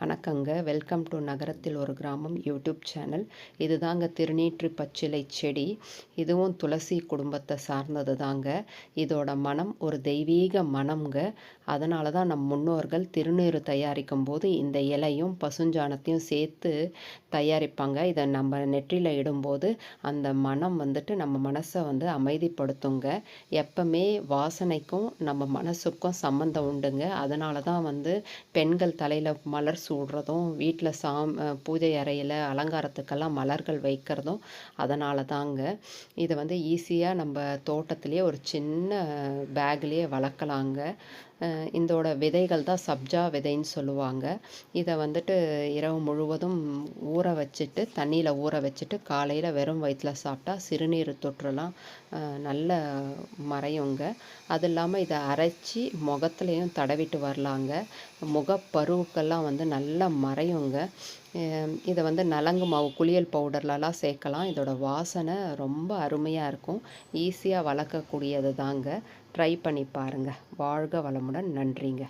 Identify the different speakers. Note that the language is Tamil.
Speaker 1: வணக்கங்க. வெல்கம் டு நகரத்தில் ஒரு கிராமம் யூடியூப் சேனல். இது தாங்க திருநீற்று பச்சிலை செடி. இதுவும் துளசி குடும்பத்தை சார்ந்தது தாங்க. இதோட மனம் ஒரு தெய்வீக மனம்ங்க. அதனால தான் நம் முன்னோர்கள் திருநீறு தயாரிக்கும் போது இந்த இலையும் பசுஞ்சாணத்தையும் சேர்த்து தயாரிப்பாங்க. இதை நம்ம நெற்றியில் இடும்போது அந்த மனம் வந்துட்டு நம்ம மனசை அமைதிப்படுத்துங்க. எப்பவுமே வாசனைக்கும் நம்ம மனசுக்கும் சம்மந்தம் உண்டுங்க. அதனால தான் பெண்கள் தலையில் மலர் சூடுறதும் வீட்டில் பூஜை அறையில் அலங்காரத்துக்கெல்லாம் மலர்கள் வைக்கிறதும் அதனால தாங்க. இதை ஈஸியாக நம்ம தோட்டத்திலேயே ஒரு சின்ன பேக்லேயே வளர்க்கலாங்க. இதோட விதைகள் தான் சப்ஜா விதைன்னு சொல்லுவாங்க. இதை இரவு முழுவதும் ஊற வச்சுட்டு தண்ணியில் ஊற வச்சுட்டு காலையில் வெறும் வயிற்றில் சாப்பிட்டா சிறுநீர் தொற்றுலாம் நல்ல மறையுங்க. அது இல்லாமல் இதை அரைச்சி முகத்துலேயும் தடவிட்டு வரலாங்க. முகப்பருவுக்கெல்லாம் நல்லா மறையுங்க. இதை நலங்கு மாவு குளியல் பவுடர்லலாம் சேர்க்கலாம். இதோட வாசனை ரொம்ப அருமையாக இருக்கும். ஈஸியாக வளர்க்கக்கூடியது தாங்க. ட்ரை பண்ணி பாருங்கள். வாழ்க வளமுடன். நன்றிங்க.